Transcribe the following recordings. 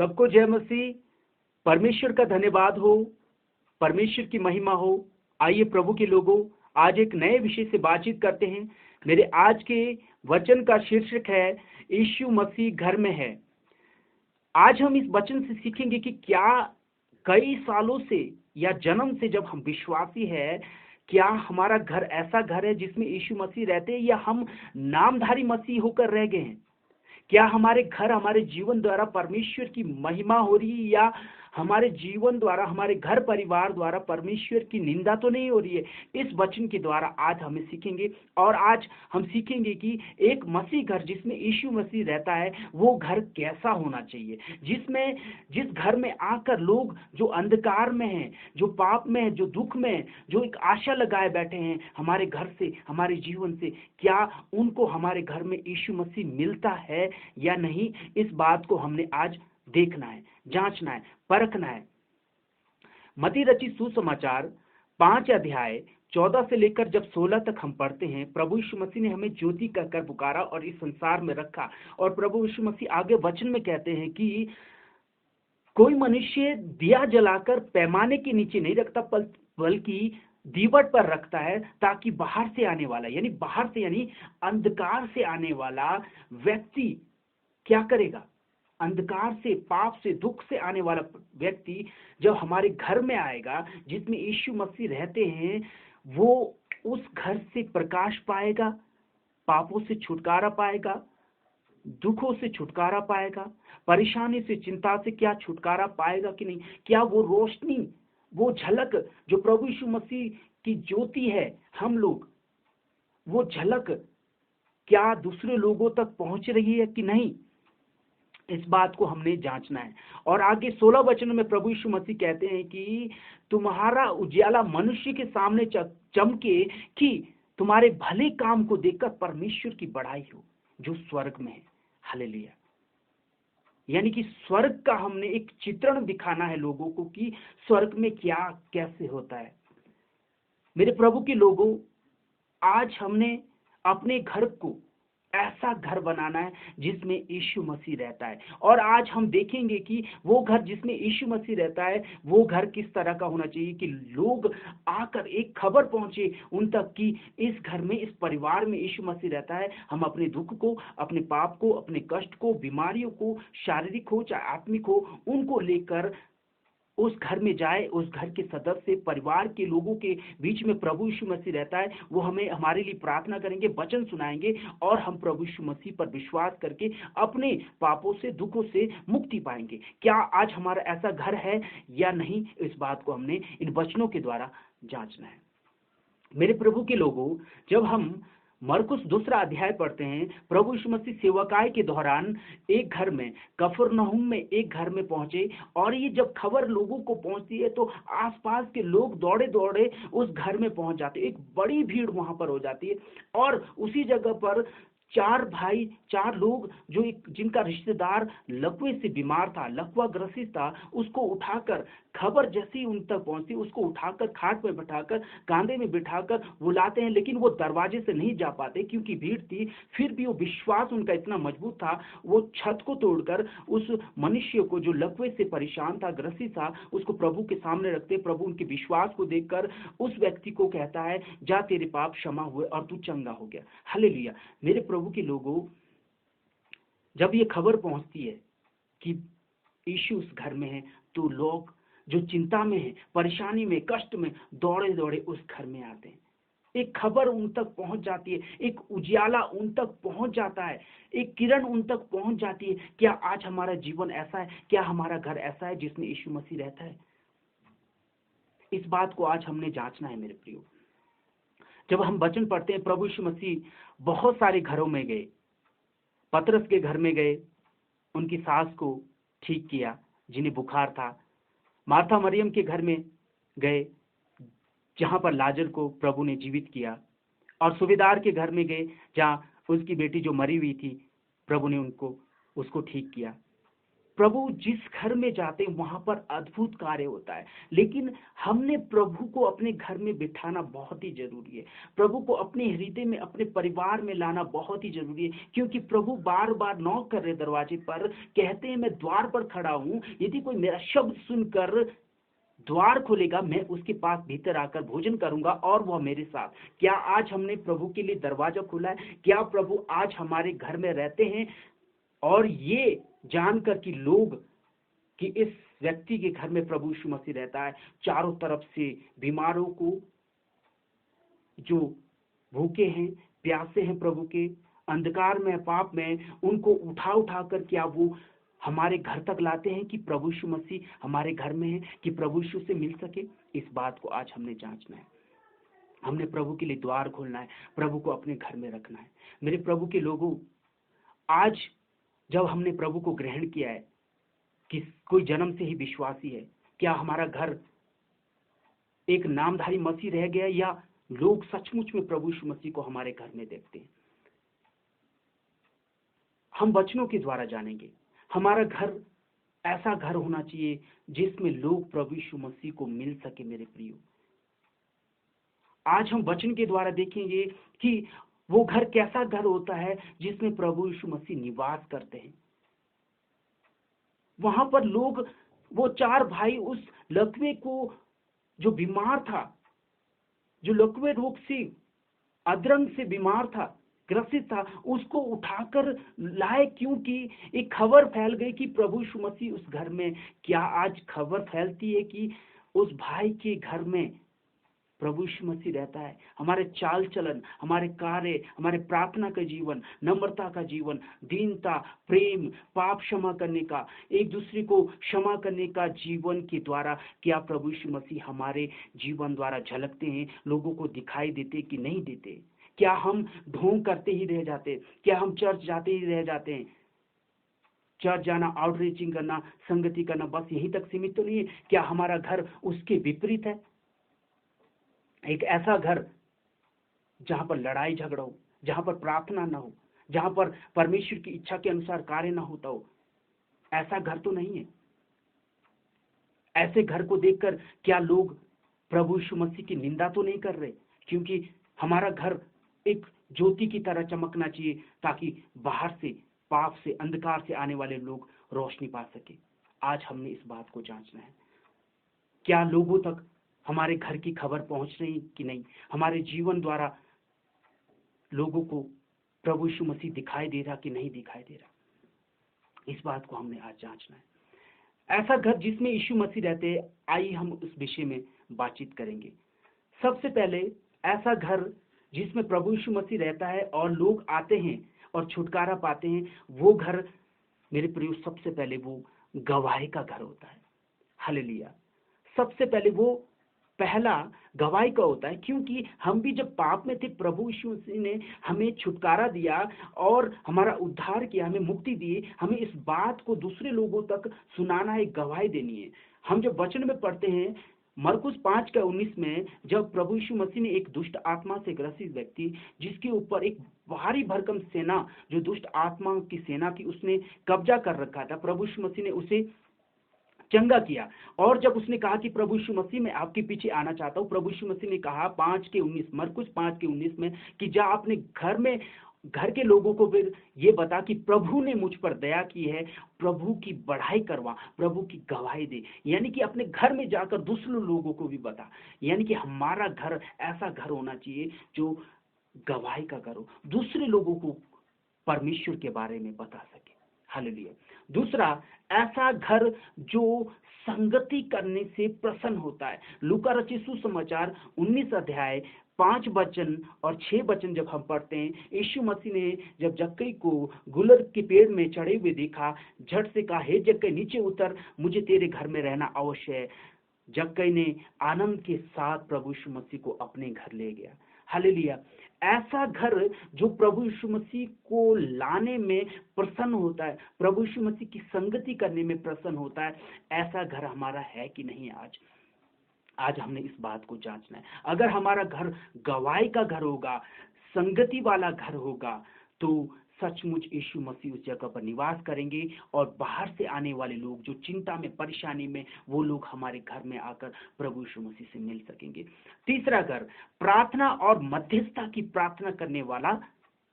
सबको जय मसीह। परमेश्वर का धन्यवाद हो, परमेश्वर की महिमा हो। आइए प्रभु के लोगों, आज एक नए विषय से बातचीत करते हैं। मेरे आज के वचन का शीर्षक है यीशु मसीह घर में है। आज हम इस वचन से सीखेंगे कि क्या कई सालों से या जन्म से जब हम विश्वासी है, क्या हमारा घर ऐसा घर है जिसमें यीशु मसीह रहते हैं, या हम नामधारी मसीह होकर रह गए हैं। क्या हमारे घर, हमारे जीवन द्वारा परमेश्वर की महिमा हो रही है, या हमारे जीवन द्वारा, हमारे घर परिवार द्वारा परमेश्वर की निंदा तो नहीं हो रही है। इस वचन के द्वारा आज हमें सीखेंगे, और आज हम सीखेंगे कि एक मसीह घर जिसमें यीशु मसीह रहता है, वो घर कैसा होना चाहिए, जिस घर में आकर लोग जो अंधकार में हैं, जो पाप में हैं, जो दुख में हैं, जो एक आशा लगाए बैठे हैं हमारे घर से, हमारे जीवन से, क्या उनको हमारे घर में यीशु मसीह मिलता है या नहीं। इस बात को हमने आज देखना है, जांचना है, परखना है। मत्ती रचित सुसमाचार 5 अध्याय 14 से लेकर जब 16 तक हम पढ़ते हैं, प्रभु यीशु मसीह ने हमें ज्योति कहकर पुकारा और इस संसार में रखा। और प्रभु यीशु मसीह आगे वचन में कहते हैं कि कोई मनुष्य दिया जलाकर पैमाने के नीचे नहीं रखता, बल्कि दीवट पर रखता है, ताकि बाहर से आने वाला, यानी अंधकार से आने वाला व्यक्ति क्या करेगा। अंधकार से, पाप से, दुख से आने वाला व्यक्ति जब हमारे घर में आएगा जिसमें यीशु मसीह रहते हैं, वो उस घर से प्रकाश पाएगा, पापों से छुटकारा पाएगा, दुखों से छुटकारा पाएगा, परेशानी से, चिंता से क्या छुटकारा पाएगा कि नहीं। क्या वो रोशनी, वो झलक जो प्रभु यीशु मसीह की ज्योति है, हम लोग, वो झलक क्या दूसरे लोगों तक पहुंच रही है कि नहीं। इस बात को हमने जांचना है। और आगे 16 वचन में प्रभु यीशु मसीह कहते हैं कि तुम्हारा उजियाला मनुष्य के सामने चमके, कि तुम्हारे भले काम को देखकर परमेश्वर की बड़ाई हो जो स्वर्ग में है। हालेलुया। यानी कि स्वर्ग का हमने एक चित्रण दिखाना है लोगों को कि स्वर्ग में क्या कैसे होता है। मेरे प्रभु के लोगों, आज हमने अपने घर को ऐसा घर बनाना है जिसमें यीशु मसीह रहता है। और आज हम देखेंगे कि वो घर जिसमें यीशु मसीह रहता है, वो घर किस तरह का होना चाहिए कि लोग आकर एक खबर पहुंचे उन तक कि इस घर में, इस परिवार में यीशु मसीह रहता है। हम अपने दुख को, अपने पाप को, अपने कष्ट को, बीमारियों को, शारीरिक हो चाहे आत्मिक हो, उनको लेकर उस घर में जाए, उस घर के सदस्य, परिवार के लोगों के बीच में प्रभु यीशु मसीह रहता है। वो हमें, हमारे लिए प्रार्थना करेंगे, वचन सुनाएंगे, और हम प्रभु यीशु मसीह पर विश्वास करके अपने पापों से, दुखों से मुक्ति पाएंगे। क्या आज हमारा ऐसा घर है या नहीं, इस बात को हमने इन वचनों के द्वारा जांचना है। मेरे प्रभु के लोगों, जब हम मरकुस 2 अध्याय पढ़ते हैं, प्रभु यीशु मसीह सेवकाई के दौरान एक घर में, कफरनहूम में एक घर में पहुंचे, और ये जब खबर लोगों को पहुंचती है तो आसपास के लोग दौड़े दौड़े उस घर में पहुंच जाते हैं। एक बड़ी भीड़ वहां पर हो जाती है, और उसी जगह पर 4 भाई, 4 लोग, जो जिनका रिश्तेदार लकवे से बीमार था, लकवा ग्रसित था, उसको उठाकर, खबर जैसी उन तक पहुंचती, उसको उठाकर खाट में बैठाकर, कांधे में बिठाकर वो लाते हैं। लेकिन वो दरवाजे से नहीं जा पाते क्योंकि भीड़ थी। फिर भी वो विश्वास उनका इतना मजबूत था, वो छत को तोड़कर उस मनुष्य को जो लकवे से परेशान था, ग्रसित था, उसको प्रभु के सामने रखते। प्रभु उनके विश्वास को देखकर उस व्यक्ति को कहता है, जा, तेरे पाप क्षमा हुए और तू चंगा हो गया। हालेलुया। मेरे प्रभु के लोगों, जब ये खबर पहुंचती है कि यीशु उस घर में है, तो लोग जो चिंता में है, परेशानी में, कष्ट में, दौड़े दौड़े उस घर में आते हैं। एक खबर उन तक पहुंच जाती है, एक उजियाला उन तक पहुंच जाता है, एक किरण उन तक पहुंच जाती है। क्या आज हमारा जीवन ऐसा है? क्या हमारा घर ऐसा है जिसमें यीशु मसीह रहता है? इस बात को आज हमने जांचना है मेरे प्रियो। जब हम वचन पढ़ते हैं, प्रभु यीशु मसीह बहुत सारे घरों में गए। पतरस के घर में गए, उनकी सास को ठीक किया जिन्हें बुखार था। मार्था मरियम के घर में गए, जहां पर लाजर को प्रभु ने जीवित किया। और सूबेदार के घर में गए, जहां उसकी बेटी जो मरी हुई थी, प्रभु ने उसको ठीक किया। प्रभु जिस घर में जाते हैं वहां पर अद्भुत कार्य होता है, लेकिन हमने प्रभु को अपने घर में बिठाना बहुत ही जरूरी है। प्रभु को अपने हृदय में, अपने परिवार में लाना बहुत ही जरूरी है, क्योंकि प्रभु बार बार नॉक कर रहे दरवाजे पर, कहते हैं मैं द्वार पर खड़ा हूं, यदि कोई मेरा शब्द सुनकर द्वार खोलेगा मैं उसके पास भीतर आकर भोजन करूंगा और वह मेरे साथ। क्या आज हमने प्रभु के लिए दरवाजा खोला है? क्या प्रभु आज हमारे घर में रहते हैं? और ये जानकर कि लोग, कि इस व्यक्ति के घर में प्रभु यीशु मसीह रहता है, चारों तरफ से बीमारों को, जो भूखे हैं, प्यासे हैं प्रभु के, अंधकार में, पाप में, उनको उठा उठा कर क्या वो हमारे घर तक लाते हैं कि प्रभु यीशु मसीह हमारे घर में है, कि प्रभु यीशु से मिल सके। इस बात को आज हमने जांचना है। हमने प्रभु के लिए द्वार खोलना है, प्रभु को अपने घर में रखना है। मेरे प्रभु के लोगों, आज जब हमने प्रभु को ग्रहण किया है कि कोई जन्म से ही विश्वासी है, क्या हमारा घर एक नामधारी मसीह रह गया या लोग सचमुच में प्रभु यीशु मसीह को हमारे घर में देखते हैं? हम वचनों के द्वारा जानेंगे। हमारा घर ऐसा घर होना चाहिए जिसमें लोग प्रभु यीशु मसीह को मिल सके। मेरे प्रियो, आज हम वचन के द्वारा देखेंगे कि वो घर कैसा घर होता है जिसमें प्रभु यीशु मसीह निवास करते हैं। वहां पर लोग, वो चार भाई उस लकवे को, जो बीमार था, जो लकवे रोग से, अधरंग से बीमार था, ग्रसित था, उसको उठाकर लाए, क्योंकि एक खबर फैल गई कि प्रभु यीशु मसीह उस घर में। क्या आज खबर फैलती है कि उस भाई के घर में प्रभु यीशु मसीह रहता है? हमारे चाल चलन, हमारे कार्य, हमारे प्रार्थना का जीवन, नम्रता का जीवन, दीनता, प्रेम, पाप क्षमा करने का, एक दूसरे को क्षमा करने का जीवन के द्वारा क्या प्रभु यीशु मसीह हमारे जीवन द्वारा झलकते हैं, लोगों को दिखाई देते कि नहीं देते? क्या हम ढोंग करते ही रह जाते? क्या हम चर्च जाते ही रह जाते हैं? चर्च जाना, आउटरीचिंग करना, संगति करना, बस यहीं तक सीमित तो नहीं है? क्या हमारा घर उसके विपरीत है? एक ऐसा घर जहां पर लड़ाई झगड़ा हो, जहां पर प्रार्थना ना हो, जहां पर परमेश्वर की इच्छा के अनुसार कार्य ना होता हो, ऐसा घर तो नहीं है। ऐसे घर को देखकर क्या लोग प्रभु यीशु मसीह की निंदा तो नहीं कर रहे? क्योंकि हमारा घर एक ज्योति की तरह चमकना चाहिए, ताकि बाहर से, पाप से, अंधकार से आने वाले लोग रोशनी पा सके। आज हमने इस बात को जांचना है। क्या लोगों तक हमारे घर की खबर पहुंच रही कि नहीं? हमारे जीवन द्वारा लोगों को प्रभु यीशु मसीह दिखाई दे रहा कि नहीं दिखाई दे रहा? इस बात को हमने आज जांचना है। ऐसा घर जिसमें यीशु मसीह रहते हैं, आइए हम उस विषय में बातचीत करेंगे। सबसे पहले, ऐसा घर जिसमें प्रभु यीशु मसीह रहता है और लोग आते हैं और छुटकारा पाते हैं, वो घर मेरे प्रियो, सबसे पहले वो गवाही का घर होता है। हालेलुया। सबसे पहले वो पहला गवाही का होता है, क्योंकि हम भी जब पाप में थे, प्रभु यीशु मसीह ने हमें छुटकारा दिया और हमारा उद्धार किया, हमें मुक्ति दी। हमें इस बात को दूसरे लोगों तक सुनाना है, गवाही देनी है। हम जब वचन में पढ़ते हैं मरकुस 5:19 में, जब प्रभु यीशु मसीह ने एक दुष्ट आत्मा से ग्रसित व्यक्ति, जिसके ऊपर एक भारी भरकम सेना, जो दुष्ट आत्मा की सेना थी, उसने कब्जा कर रखा था, प्रभु यीशु मसीह ने उसे चंगा किया। और जब उसने कहा कि प्रभु यीशु मसीह, मैं आपके पीछे आना चाहता हूं, प्रभु यीशु मसीह ने कहा 5:19, मरकुस 5:19 में, कि जा अपने घर में, घर के लोगों को फिर ये बता कि प्रभु ने मुझ पर दया की है, प्रभु की बढ़ाई करवा, प्रभु की गवाही दे। यानी कि अपने घर में जाकर दूसरे लोगों को भी बता। यानी कि हमारा घर ऐसा घर होना चाहिए जो गवाही का घर हो, दूसरे लोगों को परमेश्वर के बारे में बता सके। हालेलुया। दूसरा, ऐसा घर जो संगति करने से प्रसन्न होता है। लूका रचित सुसमाचार 19 अध्याय 5 वचन और 6 वचन जब हम पढ़ते हैं, यीशु मसीह ने जब जक्कई को गुलर के पेड़ में चढ़े हुए देखा, झट से कहा, हे जक्कई नीचे उतर, मुझे तेरे घर में रहना अवश्य है। जक्कई ने आनंद के साथ प्रभु यीशु मसीह को अपने घर ले गया। हालेलुया। ऐसा घर जो प्रभु यीशु मसीह को लाने में प्रसन्न होता है, प्रभु यीशु मसीह की संगति करने में प्रसन्न होता है, ऐसा घर हमारा है कि नहीं? आज हमने इस बात को जांचना है। अगर हमारा घर गवाही का घर होगा, संगति वाला घर होगा, तो सचमुच यीशु मसीह उस जगह पर निवास करेंगे और बाहर से आने वाले लोग जो चिंता में, परेशानी में, वो लोग हमारे घर में आकर प्रभु यीशु मसीह से मिल सकेंगे। तीसरा घर, प्रार्थना और मध्यस्थता की प्रार्थना करने वाला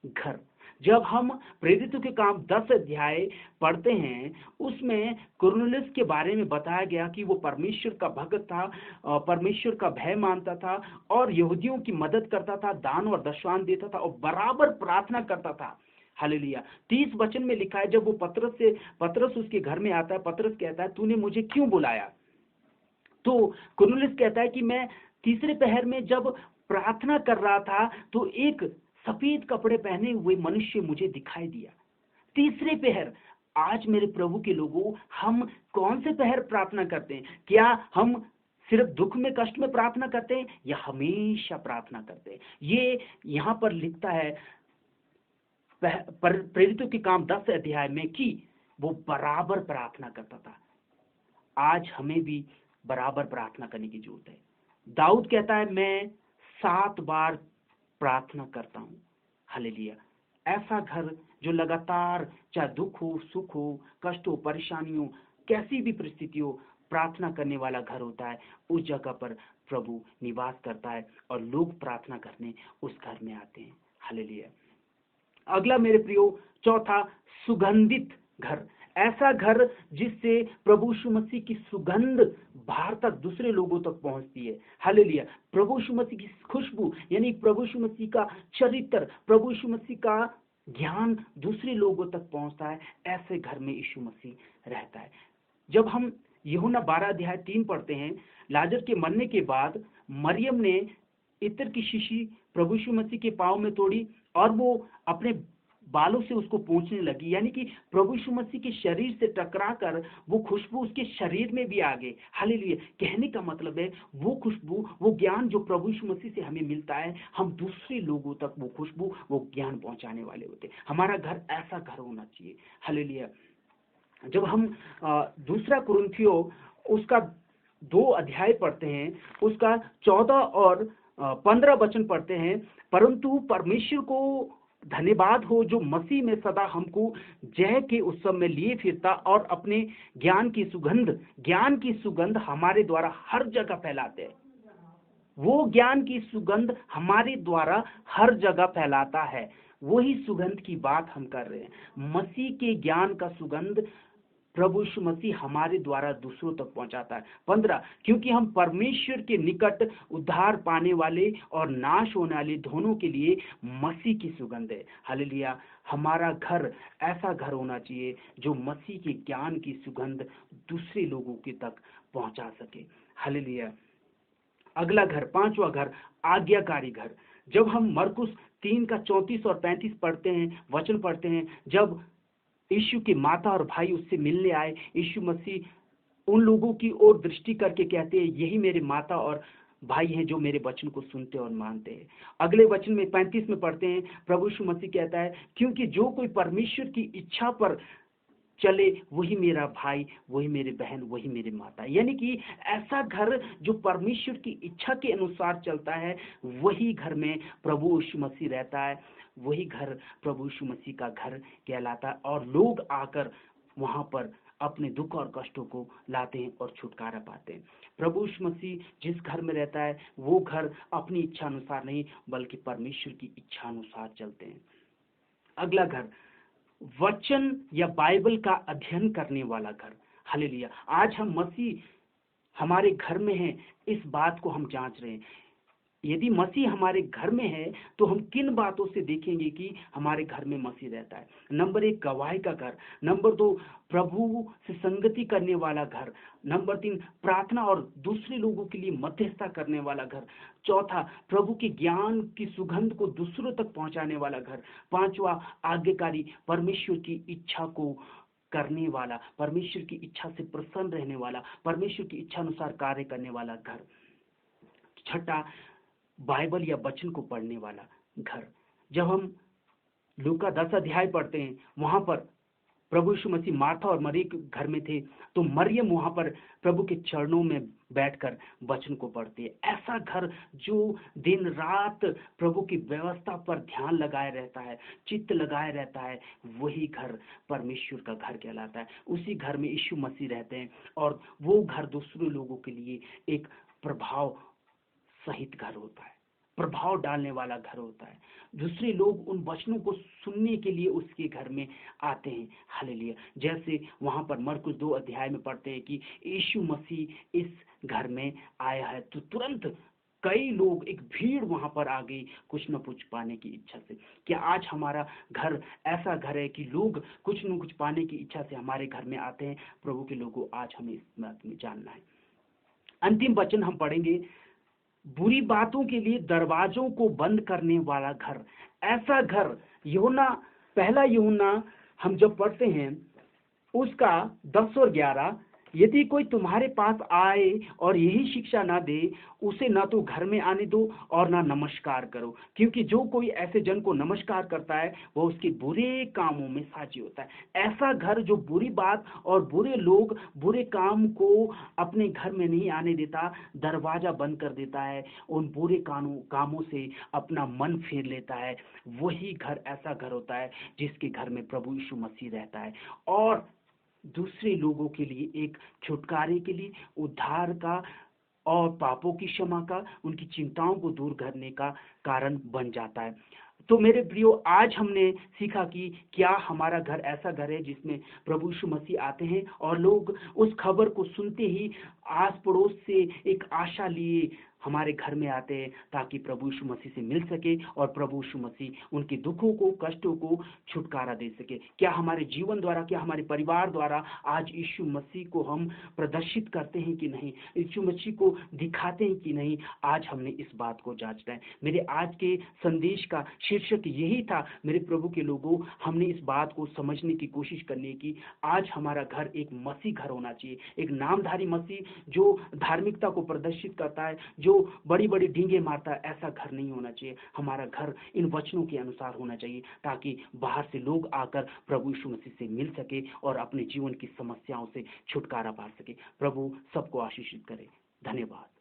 घर। जब हम प्रेरितों के काम 10 अध्याय पढ़ते हैं, उसमें कुरनेलियुस के बारे में बताया गया कि वो परमेश्वर का भक्त था, परमेश्वर का भय मानता था और यहूदियों की मदद करता था, दान और दशवान देता था और बराबर प्रार्थना करता था। हालेलुया। 30 वचन में लिखा है, जब वो पतरस उसके घर में आता है, पतरस कहता है, तूने मुझे क्यों बुलाया? तो कुरनेलियुस कहता है कि मैं तीसरे पहर में जब प्रार्थना कर रहा था तो एक सफेद कपड़े पहने हुए मनुष्य मुझे दिखाई दिया। तीसरे पहर। आज मेरे प्रभु के लोगों, हम कौन से पहर प्रार्थना करते हैं? क्या हम सिर्फ दुख में, कष्ट में प्रार्थना करते हैं या हमेशा प्रार्थना करते हैं? ये यहाँ पर लिखता है प्रेरितों के काम 10 अध्याय में कि वो बराबर प्रार्थना करता था। आज हमें भी बराबर प्रार्थना करने की जरूरत है। दाऊद कहता है, मैं 7 बार प्रार्थना करता हूँ। हालेलुया। ऐसा घर जो लगातार, चाहे दुख हो, सुख हो, कष्ट हो, परेशानी हो, कैसी भी परिस्थिति हो, प्रार्थना करने वाला घर होता है। उस जगह पर प्रभु निवास करता है और लोग प्रार्थना करने उस घर में आते हैं। हालेलुया। अगला मेरे प्रियो, चौथा, सुगंधित घर। ऐसा घर जिससे प्रभु यीशु मसीह की सुगंध बाहर तक, दूसरे लोगों तक पहुंचती है। हालेलुया। प्रभु यीशु मसीह की खुशबू, यानी प्रभु यीशु मसीह का चरित्र, प्रभु यीशु मसीह का ज्ञान दूसरे लोगों तक पहुंचता है। ऐसे घर में यीशु मसीह रहता है। जब हम यूहन्ना 12 अध्याय 3 पढ़ते हैं, लाजर के मरने के बाद मरियम ने इत्र की शीशी प्रभु यीशु मसीह के पांव में तोड़ी और वो अपने बालों से उसको पोंछने लगी, यानी कि प्रभु यीशु मसीह के शरीर से टकराकर वो खुशबू उसके शरीर में भी आ गई। हालेलुया। कहने का मतलब है, वो खुशबू, वो ज्ञान जो प्रभु यीशु मसीह से हमें मिलता है, हम दूसरे लोगों तक वो खुशबू, वो ज्ञान पहुंचाने वाले होते हैं। हमारा घर ऐसा घर होना चाहिए। हालेलुया। जब हम दूसरा कुरिन्थियों उसका 2 अध्याय पढ़ते हैं, उसका 14 और 15 वचन पढ़ते हैं, परंतु परमेश्वर को धन्यवाद हो जो मसीह में सदा हमको जय के उत्सव में लिए फिरता और अपने ज्ञान की सुगंध हमारे द्वारा हर जगह फैलाते हैं। वो ज्ञान की सुगंध हमारे द्वारा हर जगह फैलाता है। वही सुगंध की बात हम कर रहे हैं। मसीह के ज्ञान का सुगंध प्रभु यीशु मसीह हमारे द्वारा दूसरों तक पहुंचाता है। 15, क्योंकि हम परमेश्वर के निकट उद्धार पाने वाले और नाश होने वाले दोनों के लिए मसीह की सुगंध है। हालेलुया। हमारा घर ऐसा घर होना चाहिए जो मसीह के ज्ञान की सुगंध दूसरे लोगों के तक पहुंचा सके। हालेलुया। अगला घर, 5वां घर, आज्ञाकारी घर। जब हम मरकुस 3 का 34 और 35 पढ़ते हैं, वचन पढ़ते हैं, जब यीशु की माता और भाई उससे मिलने आए, यीशु मसीह उन लोगों की ओर दृष्टि करके कहते हैं, यही मेरे माता और भाई हैं जो मेरे वचन को सुनते और मानते हैं। अगले वचन में 35 में पढ़ते हैं, प्रभु यीशु मसीह कहता है, क्योंकि जो कोई परमेश्वर की इच्छा पर चले वही मेरा भाई, वही मेरी बहन, वही मेरी माता। यानी कि ऐसा घर जो परमेश्वर की इच्छा के अनुसार चलता है, वही घर में प्रभु यीशु मसीह रहता है। वही घर प्रभु यीशु मसीह का घर कहलाता है और लोग आकर वहां पर अपने दुख और कष्टों को लाते हैं और छुटकारा पाते हैं। प्रभु यीशु मसीह जिस घर में रहता है, वो घर अपनी इच्छा अनुसार नहीं बल्कि परमेश्वर की इच्छा अनुसार चलते हैं। अगला घर, वचन या बाइबल का अध्ययन करने वाला घर। हालेलुया। आज हम मसीह हमारे घर में हैं, इस बात को हम जांच रहे हैं। यदि मसीह हमारे घर में है तो हम किन बातों से देखेंगे कि हमारे घर में मसीह रहता है? नंबर 1, गवाही का घर। नंबर 2, प्रभु से संगति करने वाला घर। नंबर 3, प्रार्थना और दूसरे लोगों के लिए मध्यस्थता करने वाला घर। चौथा, प्रभु के ज्ञान की सुगंध को दूसरों तक पहुंचाने वाला घर। 5वां, आज्ञाकारी, परमेश्वर की इच्छा को करने वाला, परमेश्वर की इच्छा से प्रसन्न रहने वाला, परमेश्वर की इच्छा अनुसार कार्य करने वाला घर। 6, बाइबल या वचन को पढ़ने वाला घर। जब हम लूका 10 अध्याय पढ़ते हैं, वहां पर प्रभु यीशु मसीह मार्था और मरियम के घर में थे, तो मरियम वहां पर प्रभु के चरणों में बैठकर वचन को पढ़ती है। ऐसा घर जो दिन रात प्रभु की व्यवस्था पर ध्यान लगाए रहता है, चित्त लगाए रहता है, वही घर परमेश्वर का घर कहलाता है। उसी घर में यीशु मसीह रहते हैं, और वो घर दूसरे लोगों के लिए एक प्रभाव सहित घर होता है, प्रभाव डालने वाला घर होता है। दूसरे लोग उन वचनों को सुनने के लिए उसके घर में आते हैं। हालेलुया। जैसे वहां पर मरकुस 2 अध्याय में पढ़ते हैं कि यीशु मसीह इस घर में आया है, तो तुरंत कई लोग, एक भीड़ वहां पर आ गई कुछ न कुछ पाने की इच्छा से। क्या आज हमारा घर ऐसा घर है कि लोग कुछ न कुछ पाने की इच्छा से हमारे घर में आते हैं? प्रभु के लोगों, आज हमें इस बात में जानना है। अंतिम वचन हम पढ़ेंगे, बुरी बातों के लिए दरवाजों को बंद करने वाला घर। ऐसा घर, यूहन्ना, पहला यूहन्ना हम जब पढ़ते हैं उसका 10 और 11, यदि कोई तुम्हारे पास आए और यही शिक्षा ना दे, उसे ना तो घर में आने दो और ना नमस्कार करो, क्योंकि जो कोई ऐसे जन को नमस्कार करता है वो उसके बुरे कामों में साझी होता है। ऐसा घर जो बुरी बात और बुरे लोग, बुरे काम को अपने घर में नहीं आने देता, दरवाजा बंद कर देता है, उन बुरे कामों से अपना मन फेर लेता है, वही घर ऐसा घर होता है जिसके घर में प्रभु यीशु मसीह रहता है, और दूसरे लोगों के लिए एक छुटकारे के लिए, उद्धार का और पापों की क्षमा का, उनकी चिंताओं को दूर करने का कारण बन जाता है। तो मेरे प्रियो, आज हमने सीखा कि क्या हमारा घर ऐसा घर है जिसमें प्रभु यीशु मसीह आते हैं और लोग उस खबर को सुनते ही आस पड़ोस से एक आशा लिए हमारे घर में आते हैं, ताकि प्रभु यीशु मसीह से मिल सके और प्रभु यीशु मसीह उनके दुखों को, कष्टों को छुटकारा दे सके। क्या हमारे जीवन द्वारा, क्या हमारे परिवार द्वारा आज यीशु मसीह को हम प्रदर्शित करते हैं कि नहीं, यीशु मसीह को दिखाते हैं कि नहीं? आज हमने इस बात को जांचना है। मेरे आज के संदेश का शीर्षक यही था, मेरे प्रभु के लोगों, हमने इस बात को समझने की कोशिश करनी है कि आज हमारा घर एक मसीह घर होना चाहिए, एक नामधारी मसीह जो धार्मिकता को प्रदर्शित करता है, जो बड़ी बड़ी डींगे मारता है, ऐसा घर नहीं होना चाहिए। हमारा घर इन वचनों के अनुसार होना चाहिए, ताकि बाहर से लोग आकर प्रभु यीशु मसीह से मिल सके और अपने जीवन की समस्याओं से छुटकारा पा सके। प्रभु सबको आशीषित करे। धन्यवाद।